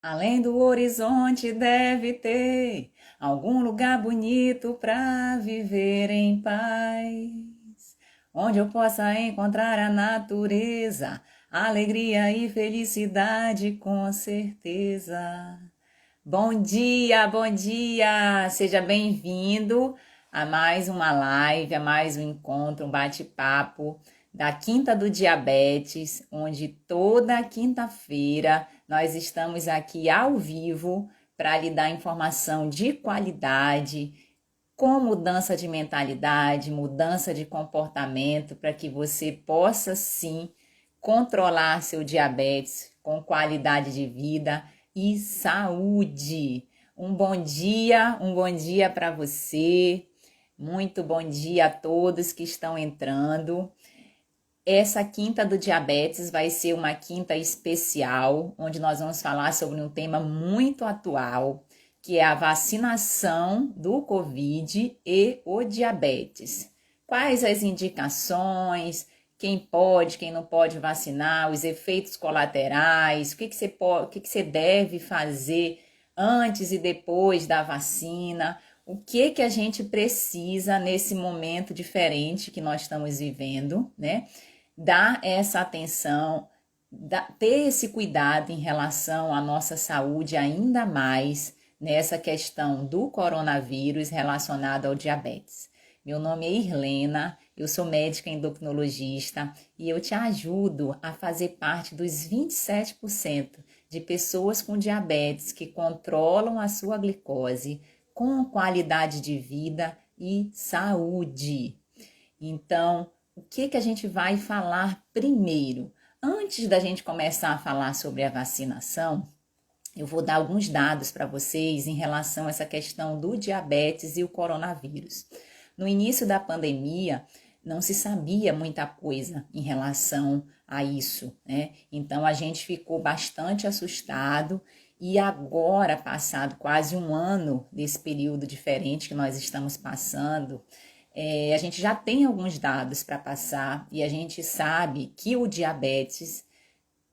Além do horizonte deve ter algum lugar bonito para viver em paz, onde eu possa encontrar a natureza, alegria e felicidade com certeza. Bom dia! Seja bem-vindo a mais uma live, a mais um encontro, um bate-papo da Quinta do Diabetes, onde toda quinta-feira nós estamos aqui ao vivo para lhe dar informação de qualidade, com mudança de mentalidade, mudança de comportamento, para que você possa sim controlar seu diabetes com qualidade de vida e saúde. Um bom dia para você. Muito bom dia a todos que estão entrando. Essa quinta do diabetes vai ser uma quinta especial, onde nós vamos falar sobre um tema muito atual, que é a vacinação do Covid e o diabetes. Quais as indicações, quem pode, quem não pode vacinar, os efeitos colaterais, o que você deve fazer antes e depois da vacina, o que a gente precisa nesse momento diferente que nós estamos vivendo, né? Dar essa atenção, ter esse cuidado em relação à nossa saúde ainda mais nessa questão do coronavírus relacionado ao diabetes. Meu nome é Irlena, eu sou médica endocrinologista e eu te ajudo a fazer parte dos 27% de pessoas com diabetes que controlam a sua glicose com qualidade de vida e saúde. Então, o que a gente vai falar primeiro? Antes da gente começar a falar sobre a vacinação, eu vou dar alguns dados para vocês em relação a essa questão do diabetes e o coronavírus. No início da pandemia, não se sabia muita coisa em relação a isso, né? Então a gente ficou bastante assustado e agora, passado quase um ano desse período diferente que nós estamos passando, a gente já tem alguns dados para passar e a gente sabe que o diabetes,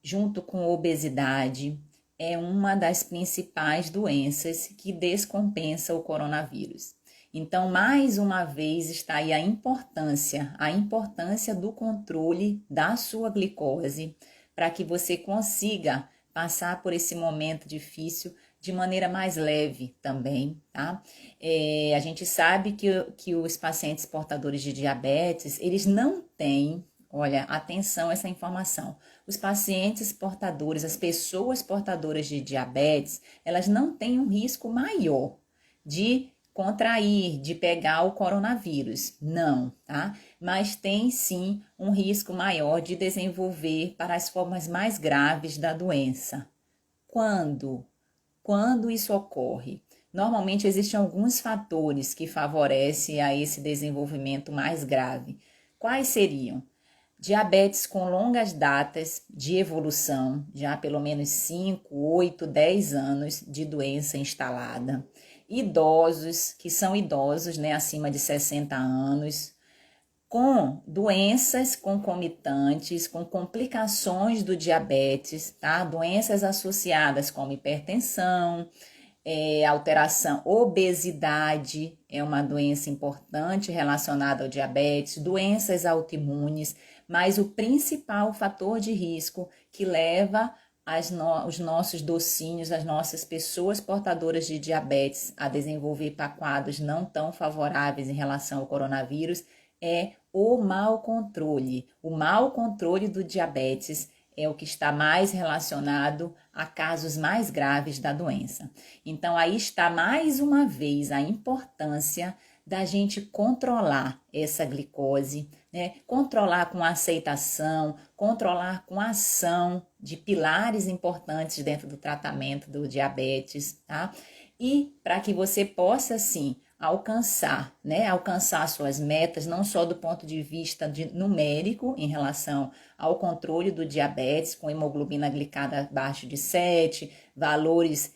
junto com a obesidade, é uma das principais doenças que descompensa o coronavírus. Então, mais uma vez, está aí a importância do controle da sua glicose para que você consiga passar por esse momento difícil de maneira mais leve também, tá? A gente sabe que os pacientes portadores de diabetes, eles não têm, olha, atenção a essa informação, os pacientes portadores, as pessoas portadoras de diabetes, elas não têm um risco maior de contrair, de pegar o coronavírus, não, tá? Mas tem sim um risco maior de desenvolver para as formas mais graves da doença. Quando? Quando isso ocorre? Normalmente existem alguns fatores que favorecem a esse desenvolvimento mais grave. Quais seriam? Diabetes com longas datas de evolução, já pelo menos 5, 8, 10 anos de doença instalada. Idosos, que são idosos, né, acima de 60 anos, com doenças concomitantes, com complicações do diabetes, tá? Doenças associadas como hipertensão, alteração, obesidade é uma doença importante relacionada ao diabetes, doenças autoimunes, mas o principal fator de risco que leva os nossos docinhos, as nossas pessoas portadoras de diabetes a desenvolver quadros não tão favoráveis em relação ao coronavírus é o mau controle. O mau controle do diabetes é o que está mais relacionado a casos mais graves da doença. Então, aí está mais uma vez a importância da gente controlar essa glicose, né? Controlar com aceitação, controlar com ação de pilares importantes dentro do tratamento do diabetes, tá? E para que você possa, sim, alcançar, né? Alcançar suas metas, não só do ponto de vista numérico, em relação ao controle do diabetes, com hemoglobina glicada abaixo de 7, valores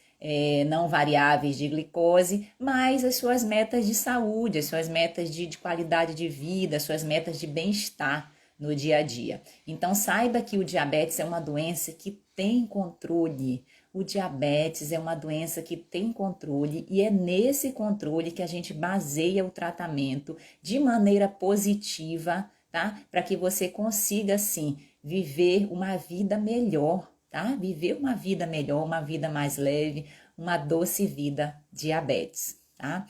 não variáveis de glicose, mas as suas metas de saúde, as suas metas de qualidade de vida, as suas metas de bem-estar no dia a dia. Então, saiba que o diabetes é uma doença que tem controle. o diabetes é uma doença que tem controle e é nesse controle que a gente baseia o tratamento de maneira positiva, tá? Para que você consiga, sim, viver uma vida melhor, tá? Viver uma vida melhor, uma vida mais leve, uma doce vida diabetes, tá?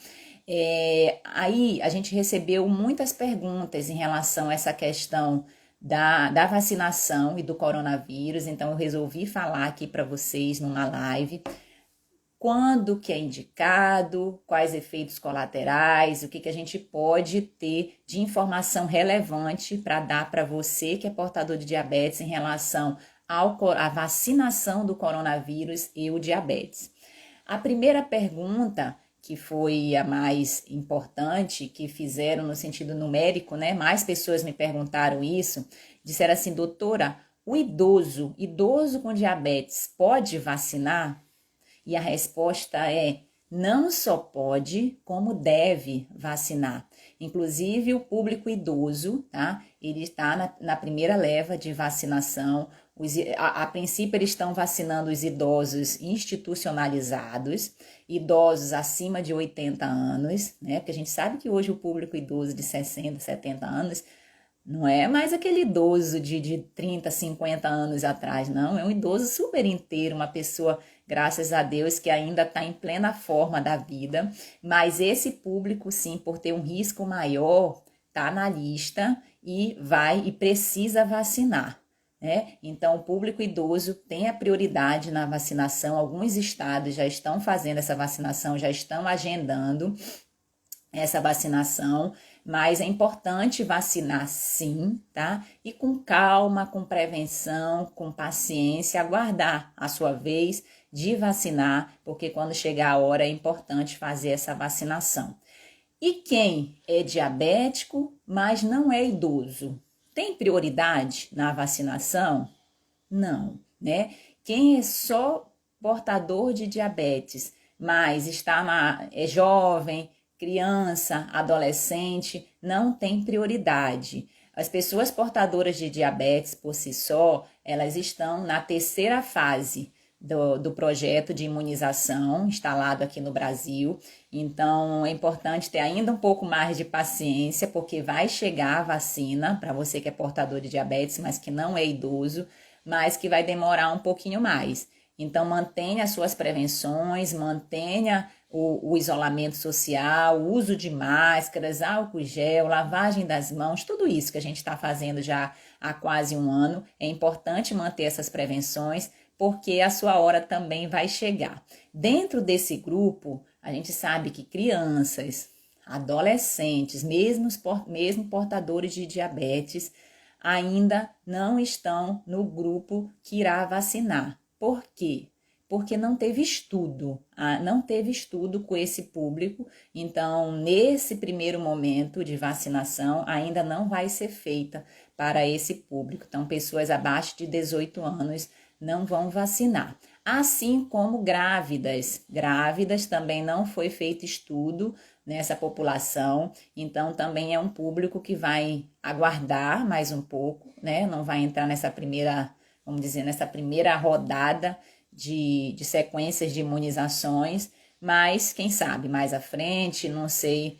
Aí a gente recebeu muitas perguntas em relação a essa questão da vacinação e do coronavírus, então eu resolvi falar aqui para vocês numa live quando que é indicado, quais efeitos colaterais, o que a gente pode ter de informação relevante para dar para você que é portador de diabetes em relação à vacinação do coronavírus e o diabetes. A primeira pergunta, que foi a mais importante, que fizeram no sentido numérico, né? Mais pessoas me perguntaram isso, disseram assim, doutora, o idoso com diabetes pode vacinar? E a resposta é, não só pode, como deve vacinar. Inclusive o público idoso, tá? Ele está na primeira leva de vacinação. A princípio eles estão vacinando os idosos institucionalizados, idosos acima de 80 anos, né? Porque a gente sabe que hoje o público idoso de 60, 70 anos não é mais aquele idoso de 30, 50 anos atrás, não. É um idoso super inteiro, uma pessoa, graças a Deus, que ainda está em plena forma da vida. Mas esse público, sim, por ter um risco maior, está na lista e vai e precisa vacinar, né? Então, o público idoso tem a prioridade na vacinação. Alguns estados já estão fazendo essa vacinação, já estão agendando essa vacinação, mas é importante vacinar sim, tá? E com calma, com prevenção, com paciência, aguardar a sua vez de vacinar, porque quando chegar a hora é importante fazer essa vacinação. E quem é diabético, mas não é idoso, tem prioridade na vacinação? Não, né? Quem é só portador de diabetes, mas é jovem, criança, adolescente, não tem prioridade. As pessoas portadoras de diabetes por si só, elas estão na terceira fase do projeto de imunização instalado aqui no Brasil. Então, é importante ter ainda um pouco mais de paciência, porque vai chegar a vacina para você que é portador de diabetes, mas que não é idoso, mas que vai demorar um pouquinho mais. Então, mantenha as suas prevenções, mantenha o isolamento social, o uso de máscaras, álcool gel, lavagem das mãos, tudo isso que a gente está fazendo já há quase um ano. É importante manter essas prevenções, porque a sua hora também vai chegar. Dentro desse grupo, a gente sabe que crianças, adolescentes, mesmo portadores de diabetes, ainda não estão no grupo que irá vacinar. Por quê? Porque não teve estudo com esse público, então nesse primeiro momento de vacinação ainda não vai ser feita para esse público. Então pessoas abaixo de 18 anos não vão vacinar. Assim como grávidas também não foi feito estudo nessa população, então também é um público que vai aguardar mais um pouco, né? Não vai entrar nessa primeira, vamos dizer, nessa primeira rodada de sequências de imunizações, mas quem sabe mais à frente, não sei,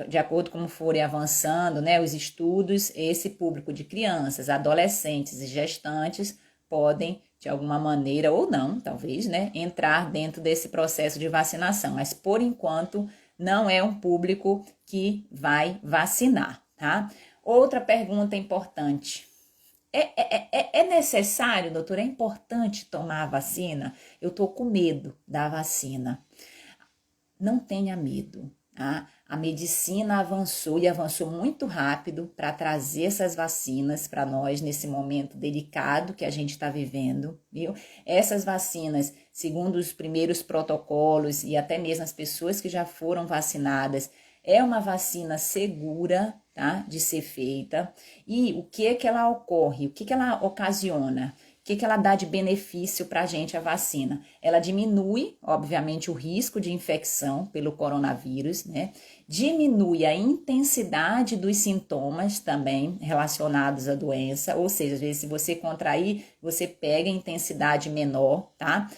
de acordo com como forem avançando, né, os estudos, esse público de crianças, adolescentes e gestantes podem, de alguma maneira, ou não, talvez, né, entrar dentro desse processo de vacinação, mas por enquanto não é um público que vai vacinar, tá? Outra pergunta importante. É necessário, doutora? É importante tomar a vacina? Eu tô com medo da vacina. Não tenha medo, tá? A medicina avançou e avançou muito rápido para trazer essas vacinas para nós nesse momento delicado que a gente está vivendo, viu? Essas vacinas, segundo os primeiros protocolos e até mesmo as pessoas que já foram vacinadas, é uma vacina segura, tá, de ser feita. E o que é que ela ocorre? O que é que ela ocasiona? O que é que ela dá de benefício para a gente, a vacina? Ela diminui, obviamente, o risco de infecção pelo coronavírus, né? Diminui a intensidade dos sintomas também relacionados à doença, ou seja, às vezes se você contrair, você pega a intensidade menor, tá?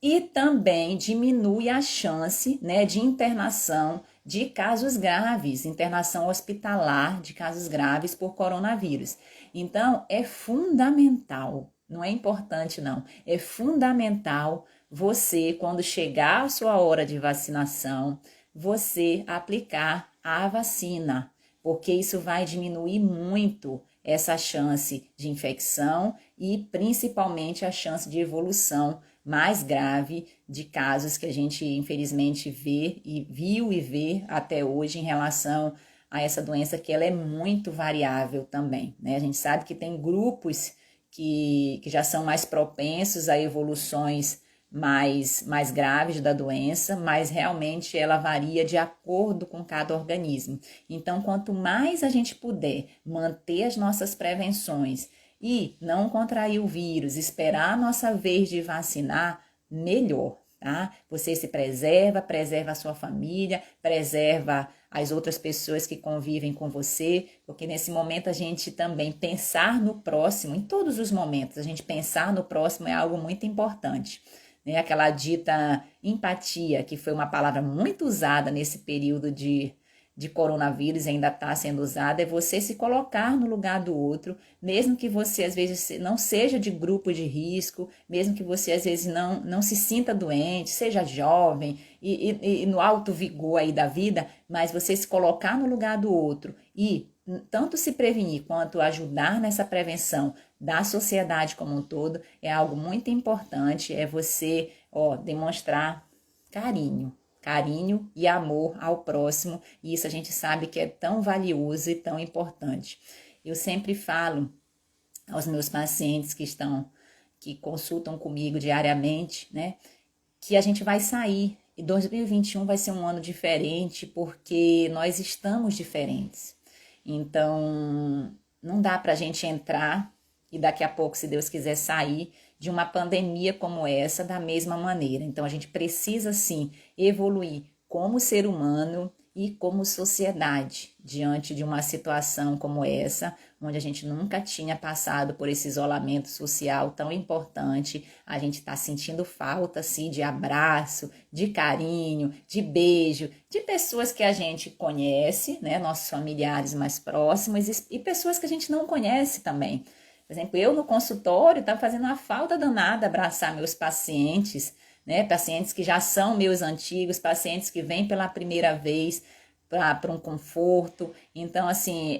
e também diminui a chance, né, de internação de casos graves, internação hospitalar de casos graves por coronavírus. Então, é fundamental, não é importante não, é fundamental você, quando chegar a sua hora de vacinação, você aplicar a vacina, porque isso vai diminuir muito essa chance de infecção e principalmente a chance de evolução mais grave de casos que a gente infelizmente vê e viu e vê até hoje em relação a essa doença, que ela é muito variável também, né? A gente sabe que tem grupos que já são mais propensos a evoluções mais graves da doença, mas realmente ela varia de acordo com cada organismo. Então, quanto mais a gente puder manter as nossas prevenções e não contrair o vírus, esperar a nossa vez de vacinar, melhor, tá? Você se preserva, preserva a sua família, preserva as outras pessoas que convivem com você, porque nesse momento a gente também pensar no próximo, em todos os momentos, a gente pensar no próximo é algo muito importante. Né? Aquela dita empatia, que foi uma palavra muito usada nesse período de coronavírus, ainda está sendo usada, é você se colocar no lugar do outro, mesmo que você às vezes não seja de grupo de risco, mesmo que você às vezes não se sinta doente, seja jovem e no alto vigor aí da vida, mas você se colocar no lugar do outro e tanto se prevenir quanto ajudar nessa prevenção da sociedade como um todo é algo muito importante, é você demonstrar carinho e amor ao próximo, e isso a gente sabe que é tão valioso e tão importante. Eu sempre falo aos meus pacientes que consultam comigo diariamente, né, que a gente vai sair, e 2021 vai ser um ano diferente, porque nós estamos diferentes. Então, não dá pra gente entrar e daqui a pouco, se Deus quiser, sair de uma pandemia como essa da mesma maneira. Então, a gente precisa, sim, evoluir como ser humano e como sociedade diante de uma situação como essa, onde a gente nunca tinha passado por esse isolamento social tão importante. A gente está sentindo falta, sim, de abraço, de carinho, de beijo, de pessoas que a gente conhece, né, nossos familiares mais próximos e pessoas que a gente não conhece também. Por exemplo, eu no consultório estava fazendo uma falta danada abraçar meus pacientes, né? Pacientes que já são meus antigos, pacientes que vêm pela primeira vez para um conforto. Então, assim,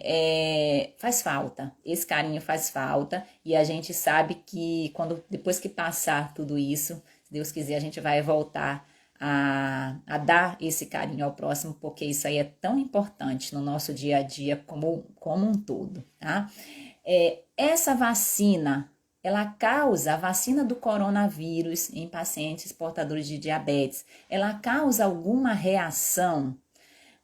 faz falta, esse carinho faz falta e a gente sabe que depois que passar tudo isso, se Deus quiser, a gente vai voltar a dar esse carinho ao próximo, porque isso aí é tão importante no nosso dia a dia como um todo, tá? Essa vacina, a vacina do coronavírus em pacientes portadores de diabetes, ela causa alguma reação?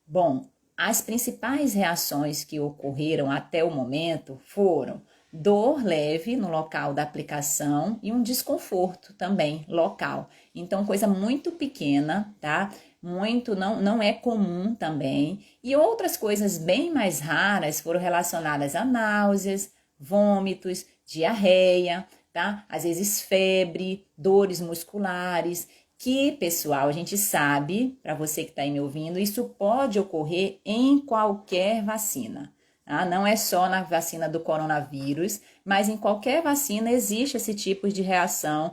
Bom, as principais reações que ocorreram até o momento foram dor leve no local da aplicação e um desconforto também local. Então, coisa muito pequena, tá? Muito não é comum também. E outras coisas bem mais raras foram relacionadas a náuseas, vômitos, diarreia, tá? Às vezes febre, dores musculares, que, pessoal, a gente sabe, para você que está aí me ouvindo, isso pode ocorrer em qualquer vacina. Tá? Não é só na vacina do coronavírus, mas em qualquer vacina existe esse tipo de reações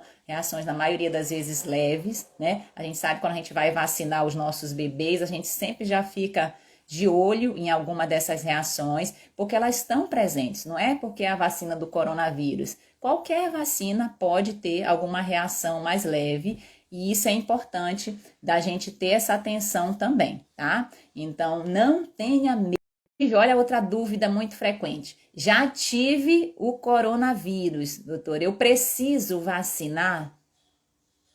na maioria das vezes leves, né? A gente sabe quando a gente vai vacinar os nossos bebês, a gente sempre já fica de olho em alguma dessas reações, porque elas estão presentes, não é porque é a vacina do coronavírus. Qualquer vacina pode ter alguma reação mais leve, e isso é importante da gente ter essa atenção também, tá? Então, não tenha medo. Olha, outra dúvida muito frequente. Já tive o coronavírus, doutor, eu preciso vacinar?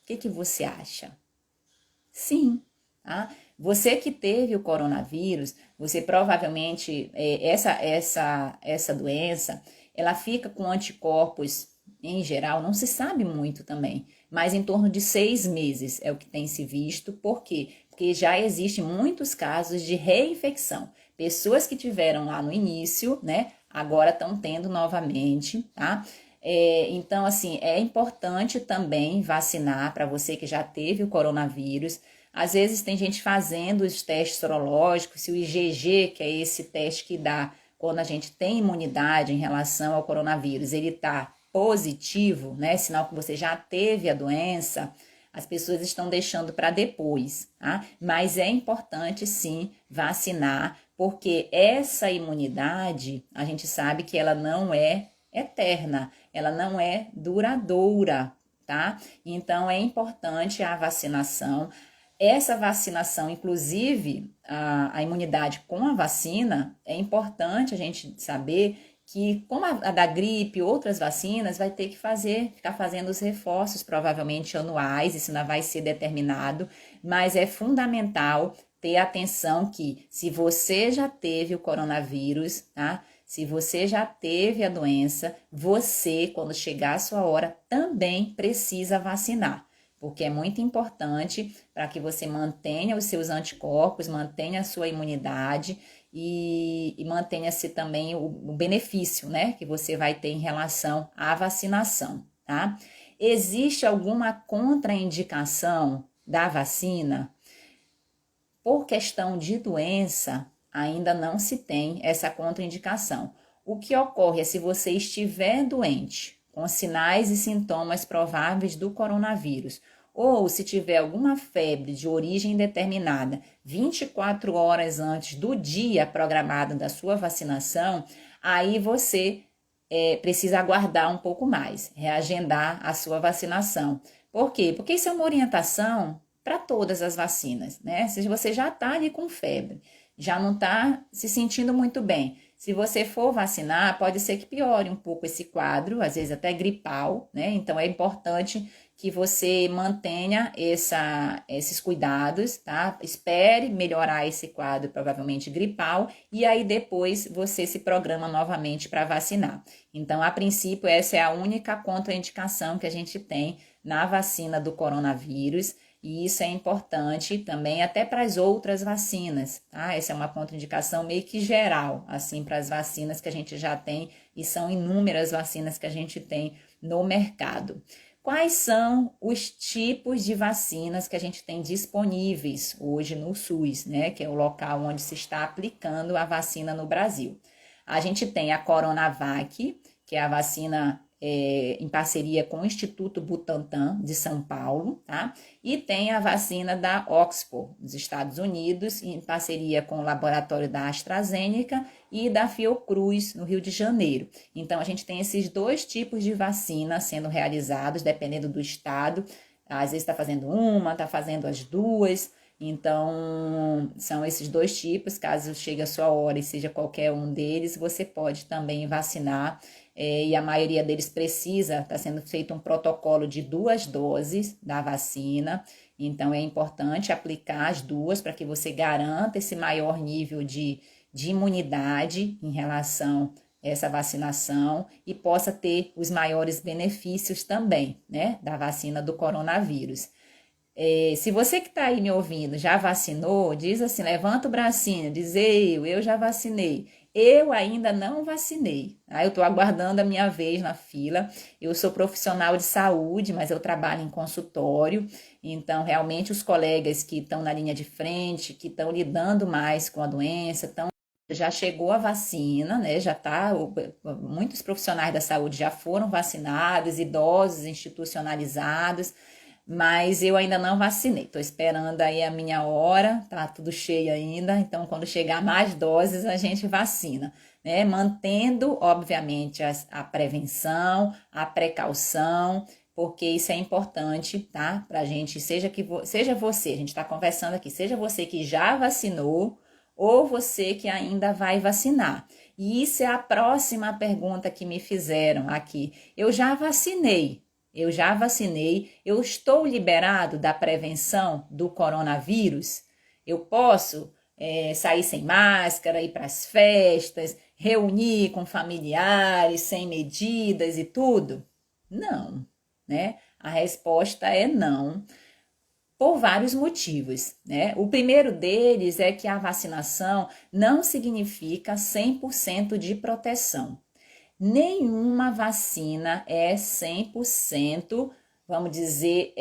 O que você acha? Sim, tá? Você que teve o coronavírus, você provavelmente, essa doença, ela fica com anticorpos, em geral, não se sabe muito também, mas em torno de 6 meses é o que tem se visto. Por quê? Porque já existem muitos casos de reinfecção. Pessoas que tiveram lá no início, né, agora estão tendo novamente, tá? Então, assim, é importante também vacinar para você que já teve o coronavírus. Às vezes tem gente fazendo os testes sorológicos, se o IgG, que é esse teste que dá quando a gente tem imunidade em relação ao coronavírus, ele está positivo, né? Sinal que você já teve a doença, as pessoas estão deixando para depois, tá? Mas é importante sim vacinar, porque essa imunidade, a gente sabe que ela não é eterna, ela não é duradoura, tá? Então é importante a vacinação. Essa vacinação, inclusive a imunidade com a vacina, é importante a gente saber que, como a da gripe, outras vacinas, vai ter que ficar fazendo os reforços, provavelmente anuais, isso ainda vai ser determinado, mas é fundamental ter atenção que, se você já teve o coronavírus, tá? Se você já teve a doença, você, quando chegar a sua hora, também precisa vacinar, porque é muito importante para que você mantenha os seus anticorpos, mantenha a sua imunidade e mantenha-se também o benefício, né, que você vai ter em relação à vacinação, tá? Existe alguma contraindicação da vacina? Por questão de doença, ainda não se tem essa contraindicação. O que ocorre é se você estiver doente, com sinais e sintomas prováveis do coronavírus, ou se tiver alguma febre de origem determinada 24 horas antes do dia programado da sua vacinação, aí você precisa aguardar um pouco mais, reagendar a sua vacinação. Por quê? Porque isso é uma orientação para todas as vacinas, né? Se você já está ali com febre, já não está se sentindo muito bem, se você for vacinar, pode ser que piore um pouco esse quadro, às vezes até gripal, né? Então é importante que você mantenha esses cuidados, tá? Espere melhorar esse quadro, provavelmente gripal, e aí depois você se programa novamente para vacinar. Então, a princípio, essa é a única contraindicação que a gente tem na vacina do coronavírus. E isso é importante também até para as outras vacinas, tá? Essa é uma contraindicação meio que geral, assim, para as vacinas que a gente já tem, e são inúmeras vacinas que a gente tem no mercado. Quais são os tipos de vacinas que a gente tem disponíveis hoje no SUS, né? Que é o local onde se está aplicando a vacina no Brasil. A gente tem a Coronavac, que é a vacina em parceria com o Instituto Butantan de São Paulo, tá? E tem a vacina da Oxford, dos Estados Unidos, em parceria com o laboratório da AstraZeneca e da Fiocruz, no Rio de Janeiro. Então, a gente tem esses dois tipos de vacina sendo realizados, dependendo do estado. Às vezes está fazendo uma, está fazendo as duas. Então, são esses dois tipos. Caso chegue a sua hora e seja qualquer um deles, você pode também vacinar. E a maioria deles precisa, está sendo feito um protocolo de 2 doses da vacina, então é importante aplicar as duas para que você garanta esse maior nível de imunidade em relação a essa vacinação e possa ter os maiores benefícios também, né, da vacina do coronavírus. Se você que está aí me ouvindo já vacinou, diz assim, levanta o bracinho, diz eu já vacinei. Eu ainda não vacinei, tá? Eu estou aguardando a minha vez na fila. Eu sou profissional de saúde, mas eu trabalho em consultório. Então, realmente, os colegas que estão na linha de frente, que estão lidando mais com a doença, já chegou a vacina, né? Já tá, muitos profissionais da saúde já foram vacinados, idosos institucionalizados, mas eu ainda não vacinei. Estou esperando aí a minha hora, tá tudo cheio ainda, então quando chegar mais doses a gente vacina, né? Mantendo, obviamente, a prevenção, a precaução, porque isso é importante, tá? Pra gente, seja você, a gente está conversando aqui, seja você que já vacinou ou você que ainda vai vacinar. E isso é a próxima pergunta que me fizeram aqui. Eu já vacinei, eu estou liberado da prevenção do coronavírus? Eu posso sair sem máscara, ir para as festas, reunir com familiares sem medidas e tudo? Não, né? A resposta é não, por vários motivos, né? O primeiro deles é que a vacinação não significa 100% de proteção. nenhuma vacina é 100%, vamos dizer,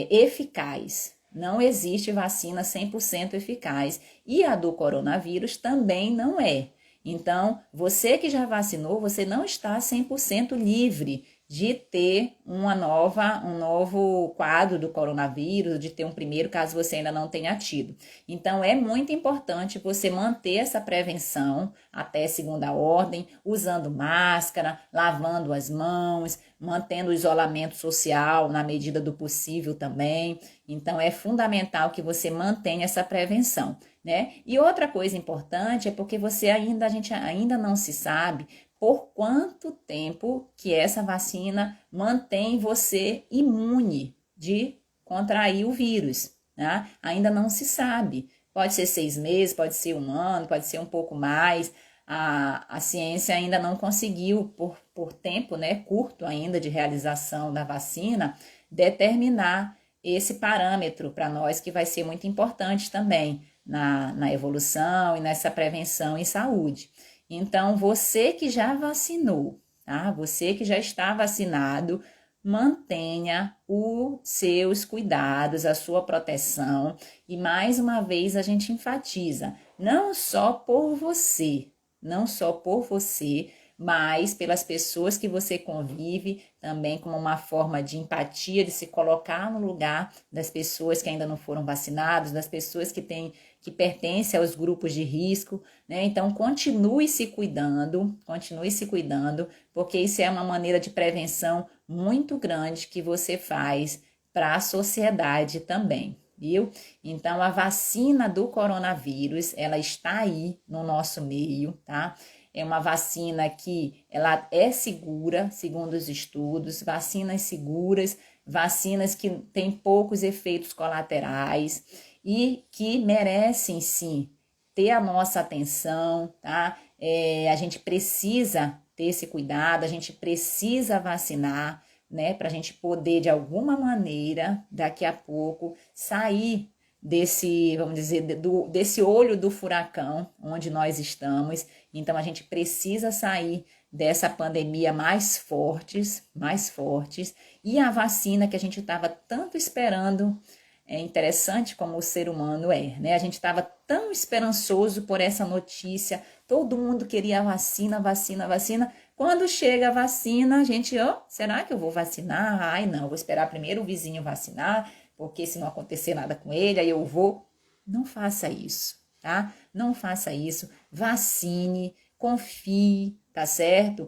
eficaz. Não existe vacina 100% eficaz. E a do coronavírus também não é. Então, você que já vacinou, você não está 100% livre de ter um novo quadro do coronavírus, de ter um primeiro, caso você ainda não tenha tido. Então, é muito importante você manter essa prevenção até segunda ordem, usando máscara, lavando as mãos, mantendo o isolamento social na medida do possível também. Então, é fundamental que você mantenha essa prevenção, né? E outra coisa importante é porque a gente ainda não se sabe por quanto tempo que essa vacina mantém você imune de contrair o vírus, né? Ainda não se sabe. Pode ser 6 meses, pode ser 1 ano, pode ser um pouco mais. A ciência ainda não conseguiu, por tempo, né, curto ainda de realização da vacina, determinar esse parâmetro para nós, que vai ser muito importante também na evolução e nessa prevenção em saúde. Então, você que já vacinou, tá? Você que já está vacinado, mantenha os seus cuidados, a sua proteção. E mais uma vez a gente enfatiza, não só por você, mas pelas pessoas que você convive, também como uma forma de empatia, de se colocar no lugar das pessoas que ainda não foram vacinadas, das pessoas que pertencem aos grupos de risco, né? Então, continue se cuidando, porque isso é uma maneira de prevenção muito grande que você faz para a sociedade também, viu? Então, a vacina do coronavírus, ela está aí no nosso meio, tá? É uma vacina que ela é segura, segundo os estudos, vacinas seguras, vacinas que têm poucos efeitos colaterais e que merecem, sim, ter a nossa atenção, tá? A gente precisa ter esse cuidado, a gente precisa vacinar, né? Para a gente poder, de alguma maneira, daqui a pouco, sair desse, vamos dizer, desse olho do furacão onde nós estamos. Então, a gente precisa sair dessa pandemia mais fortes, e a vacina que a gente estava tanto esperando, é interessante como o ser humano é, né? A gente estava tão esperançoso por essa notícia, todo mundo queria vacina. Quando chega a vacina, a gente, será que eu vou vacinar? Ai, não, vou esperar primeiro o vizinho vacinar, porque se não acontecer nada com ele, aí eu vou. Não faça isso, tá? Não faça isso. Vacine, confie, tá certo?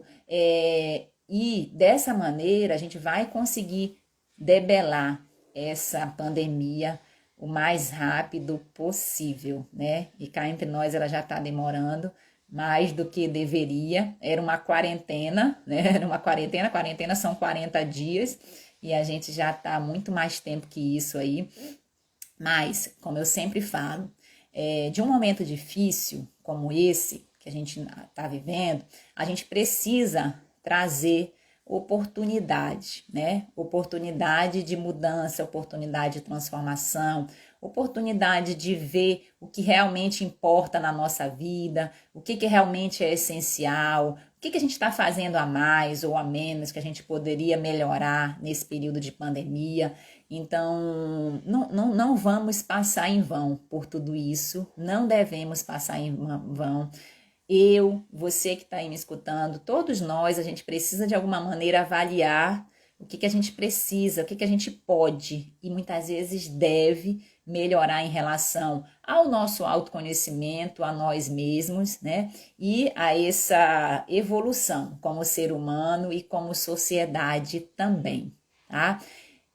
E dessa maneira a gente vai conseguir debelar essa pandemia o mais rápido possível, né? E cá entre nós ela já está demorando mais do que deveria. Era uma quarentena, né? Era uma quarentena são 40 dias e a gente já está muito mais tempo que isso aí. Mas, como eu sempre falo, de um momento difícil como esse que a gente está vivendo, a gente precisa trazer oportunidade, né? Oportunidade de mudança, oportunidade de transformação, oportunidade de ver o que realmente importa na nossa vida, o que realmente é essencial, o que a gente está fazendo a mais ou a menos que a gente poderia melhorar nesse período de pandemia. Então, não vamos passar em vão por tudo isso, não devemos passar em vão. Você que está aí me escutando, todos nós, a gente precisa de alguma maneira avaliar o que a gente precisa, o que a gente pode e muitas vezes deve melhorar em relação ao nosso autoconhecimento, a nós mesmos, né? E a essa evolução como ser humano e como sociedade também, tá?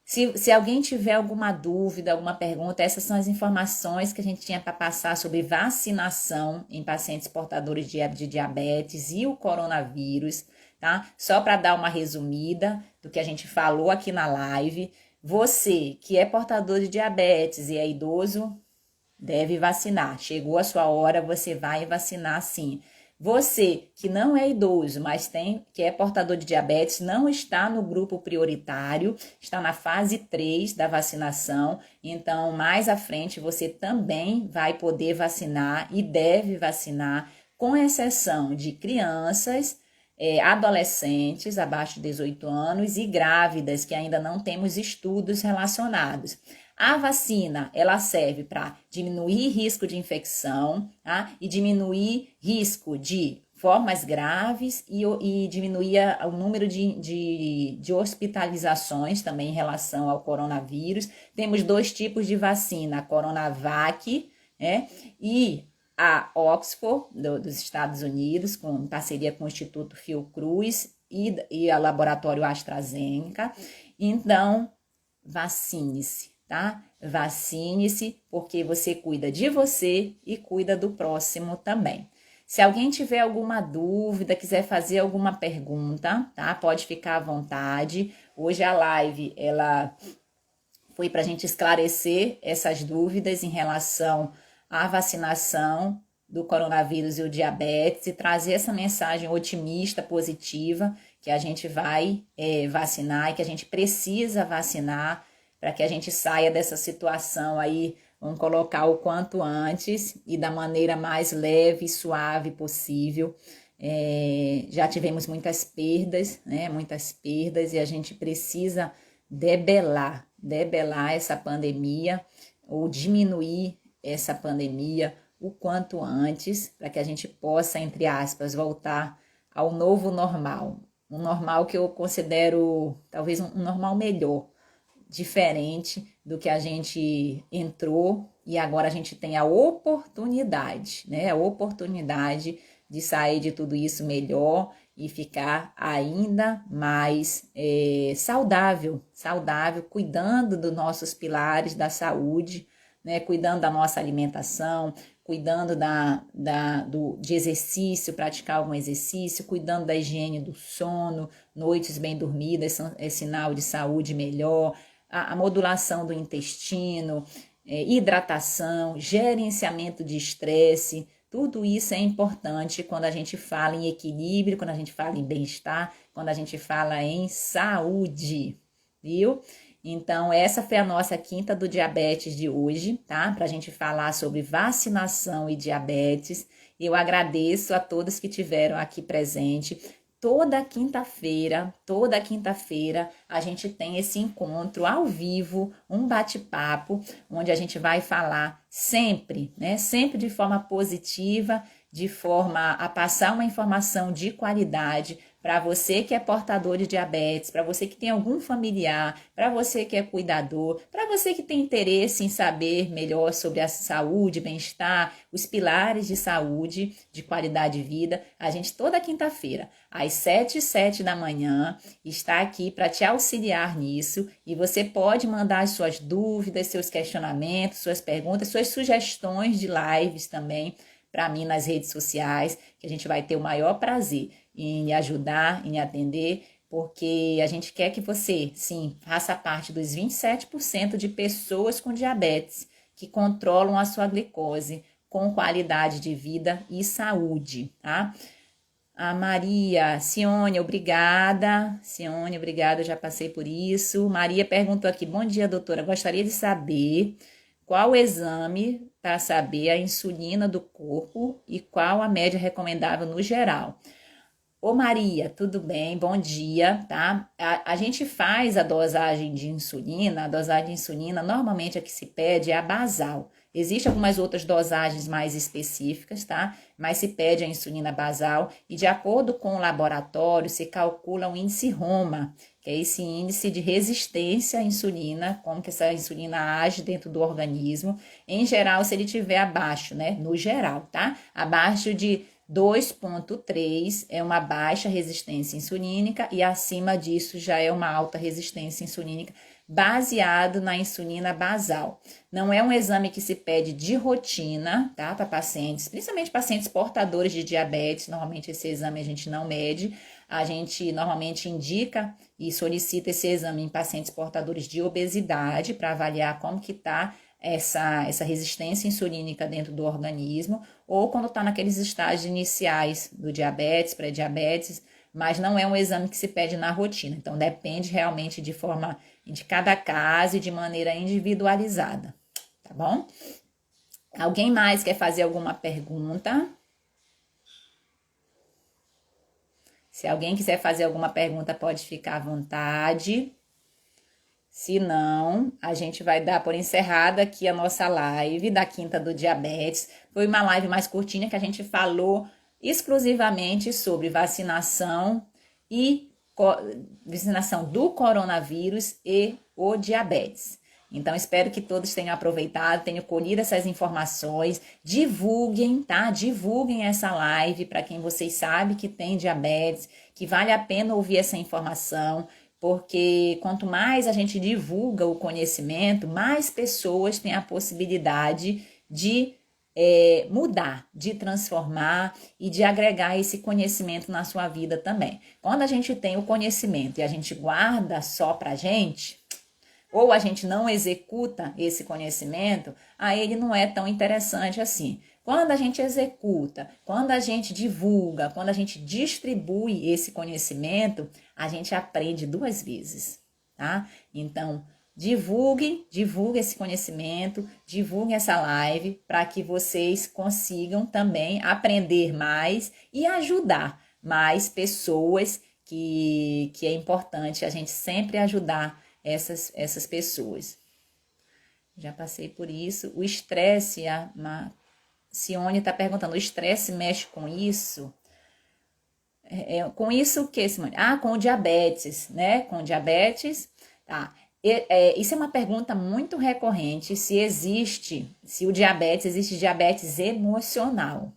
Se alguém tiver alguma dúvida, alguma pergunta, essas são as informações que a gente tinha para passar sobre vacinação em pacientes portadores de diabetes e o coronavírus, tá? Só para dar uma resumida do que a gente falou aqui na live. Você que é portador de diabetes e é idoso, deve vacinar. Chegou a sua hora, você vai vacinar sim. Você que não é idoso, mas que é portador de diabetes, não está no grupo prioritário, está na fase 3 da vacinação, então mais à frente você também vai poder vacinar e deve vacinar, com exceção de crianças, adolescentes abaixo de 18 anos e grávidas, que ainda não temos estudos relacionados. A vacina, ela serve para diminuir risco de infecção, tá? E diminuir risco de formas graves e diminuir o número de hospitalizações também em relação ao coronavírus. Temos 2 tipos de vacina, a Coronavac, né? E a Oxford, dos Estados Unidos, em parceria com o Instituto Fiocruz e a Laboratório AstraZeneca. Então, vacine-se, tá? Vacine-se, porque você cuida de você e cuida do próximo também. Se alguém tiver alguma dúvida, quiser fazer alguma pergunta, tá? Pode ficar à vontade. Hoje a live, ela foi para a gente esclarecer essas dúvidas em relação à vacinação do coronavírus e o diabetes e trazer essa mensagem otimista, positiva, que a gente vai vacinar e que a gente precisa vacinar para que a gente saia dessa situação aí, vamos colocar o quanto antes e da maneira mais leve e suave possível. Já tivemos muitas perdas, né? Muitas perdas e a gente precisa debelar essa pandemia ou diminuir essa pandemia o quanto antes, para que a gente possa, entre aspas, voltar ao novo normal. Um normal que eu considero talvez um normal melhor, diferente do que a gente entrou e agora a gente tem a oportunidade, né? A oportunidade de sair de tudo isso melhor e ficar ainda mais saudável, cuidando dos nossos pilares da saúde, né? Cuidando da nossa alimentação, cuidando de exercício, praticar algum exercício, cuidando da higiene do sono, noites bem dormidas é sinal de saúde melhor, a modulação do intestino, hidratação, gerenciamento de estresse, tudo isso é importante quando a gente fala em equilíbrio, quando a gente fala em bem-estar, quando a gente fala em saúde, viu? Então, essa foi a nossa quinta do diabetes de hoje, tá? Pra gente falar sobre vacinação e diabetes. Eu agradeço a todos que tiveram aqui presente. Toda quinta-feira, a gente tem esse encontro ao vivo, um bate-papo, onde a gente vai falar sempre, né? Sempre de forma positiva, de forma a passar uma informação de qualidade para você que é portador de diabetes, para você que tem algum familiar, para você que é cuidador, para você que tem interesse em saber melhor sobre a saúde, bem-estar, os pilares de saúde, de qualidade de vida. A gente toda quinta-feira, às 7h07 da manhã, está aqui para te auxiliar nisso e você pode mandar as suas dúvidas, seus questionamentos, suas perguntas, suas sugestões de lives também para mim nas redes sociais, que a gente vai ter o maior prazer em lhe ajudar, em lhe atender, porque a gente quer que você, sim, faça parte dos 27% de pessoas com diabetes que controlam a sua glicose com qualidade de vida e saúde, tá? A Maria, Cione, obrigada. Cione, obrigada, eu já passei por isso. Maria perguntou aqui, bom dia, doutora, gostaria de saber qual o exame para saber a insulina do corpo e qual a média recomendável no geral. Ô Maria, tudo bem? Bom dia, tá? A gente faz a dosagem de insulina, normalmente a que se pede é a basal. Existem algumas outras dosagens mais específicas, tá? Mas se pede a insulina basal e de acordo com o laboratório se calcula o índice ROMA, que é esse índice de resistência à insulina, como que essa insulina age dentro do organismo. Em geral, se ele tiver abaixo, né? No geral, tá? Abaixo de 2,3 é uma baixa resistência insulínica e acima disso já é uma alta resistência insulínica, baseado na insulina basal. Não é um exame que se pede de rotina, tá? Para pacientes, principalmente pacientes portadores de diabetes, normalmente esse exame a gente não mede. A gente normalmente indica e solicita esse exame em pacientes portadores de obesidade para avaliar como que está essa resistência insulínica dentro do organismo, ou quando está naqueles estágios iniciais do diabetes, pré-diabetes, mas não é um exame que se pede na rotina. Então, depende realmente de cada caso e de maneira individualizada, tá bom? Alguém mais quer fazer alguma pergunta? Se alguém quiser fazer alguma pergunta, pode ficar à vontade. Se não, a gente vai dar por encerrada aqui a nossa live da Quinta do Diabetes. Foi uma live mais curtinha que a gente falou exclusivamente sobre vacinação e vacinação do coronavírus e o diabetes. Então, espero que todos tenham aproveitado, tenham colhido essas informações. Divulguem, tá? Divulguem essa live para quem vocês sabem que tem diabetes, que vale a pena ouvir essa informação, porque quanto mais a gente divulga o conhecimento, mais pessoas têm a possibilidade de mudar, de transformar e de agregar esse conhecimento na sua vida também. Quando a gente tem o conhecimento e a gente guarda só pra gente, ou a gente não executa esse conhecimento, aí ele não é tão interessante assim. Quando a gente executa, quando a gente divulga, quando a gente distribui esse conhecimento, a gente aprende 2 vezes, tá? Então, divulguem esse conhecimento, divulguem essa live para que vocês consigam também aprender mais e ajudar mais pessoas, que é importante a gente sempre ajudar essas pessoas. Já passei por isso. O estresse, a Cione está perguntando, o estresse mexe com isso? Com isso o que, Simone? Com o diabetes, né? Com o diabetes, tá. Isso é uma pergunta muito recorrente, se o diabetes, existe diabetes emocional.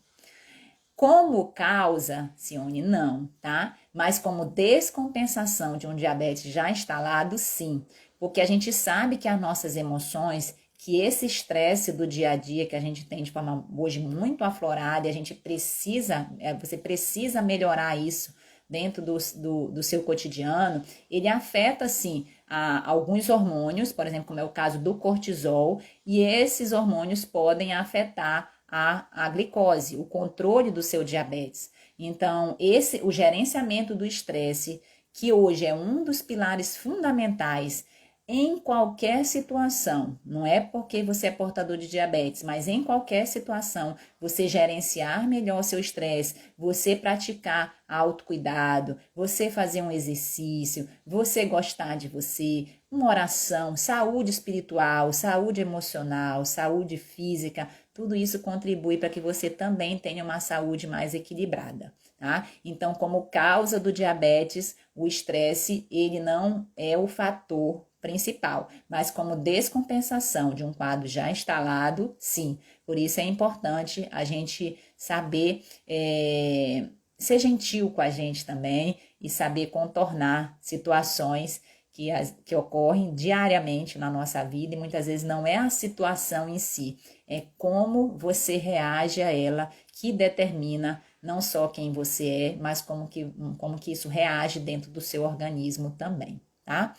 Como causa, Cione, não, tá? Mas como descompensação de um diabetes já instalado, sim. Porque a gente sabe que as nossas emoções, que esse estresse do dia a dia que a gente tem de forma hoje muito aflorada, e a gente precisa, você precisa melhorar isso dentro do seu cotidiano, ele afeta, sim, alguns hormônios, por exemplo, como é o caso do cortisol, e esses hormônios podem afetar a glicose, o controle do seu diabetes. Então, o gerenciamento do estresse, que hoje é um dos pilares fundamentais em qualquer situação, não é porque você é portador de diabetes, mas em qualquer situação, você gerenciar melhor seu estresse, você praticar autocuidado, você fazer um exercício, você gostar de você, uma oração, saúde espiritual, saúde emocional, saúde física, tudo isso contribui para que você também tenha uma saúde mais equilibrada, tá? Então, como causa do diabetes, o estresse, ele não é o fator principal, mas como descompensação de um quadro já instalado, sim. Por isso é importante a gente saber ser gentil com a gente também e saber contornar situações que ocorrem diariamente na nossa vida, e muitas vezes não é a situação em si, é como você reage a ela que determina não só quem você é, mas como que isso reage dentro do seu organismo também, tá?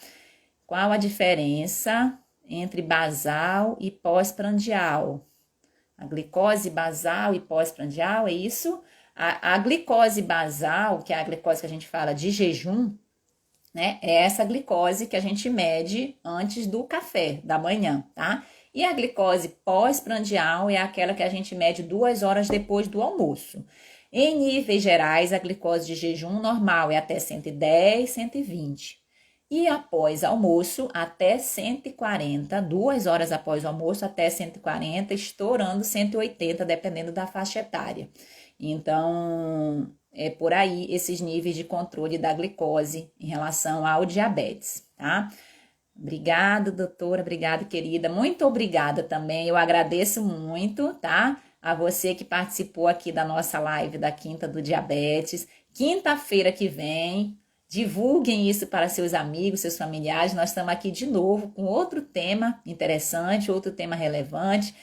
Qual a diferença entre basal e pós-prandial? A glicose basal e pós-prandial, é isso? A glicose basal, que é a glicose que a gente fala de jejum, né? É essa glicose que a gente mede antes do café da manhã, tá? E a glicose pós-prandial é aquela que a gente mede 2 horas depois do almoço. Em níveis gerais, a glicose de jejum normal é até 110, 120. E após almoço, até 140, 2 horas após o almoço, até 140, estourando 180, dependendo da faixa etária. Então, é por aí esses níveis de controle da glicose em relação ao diabetes, tá? Obrigada, doutora, obrigada, querida. Muito obrigada também, eu agradeço muito, tá? A você que participou aqui da nossa live da Quinta do Diabetes. Quinta-feira que vem, divulguem isso para seus amigos, seus familiares. Nós estamos aqui de novo com outro tema interessante, outro tema relevante.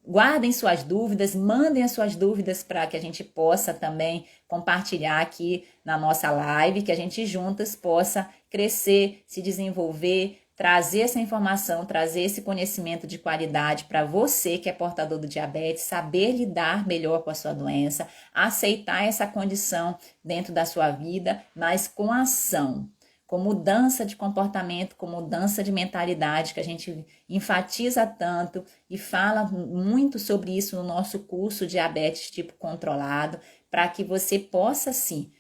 Guardem suas dúvidas, mandem as suas dúvidas para que a gente possa também compartilhar aqui na nossa live, que a gente juntas possa crescer, se desenvolver, trazer essa informação, trazer esse conhecimento de qualidade para você que é portador do diabetes, saber lidar melhor com a sua doença, aceitar essa condição dentro da sua vida, mas com ação, com mudança de comportamento, com mudança de mentalidade, que a gente enfatiza tanto e fala muito sobre isso no nosso curso Diabetes Tipo Controlado, para que você possa, sim,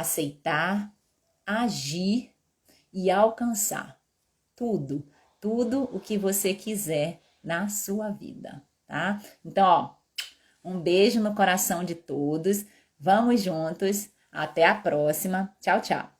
aceitar, agir e alcançar tudo o que você quiser na sua vida, tá? Então, ó, um beijo no coração de todos. Vamos juntos. Até a próxima. Tchau, tchau.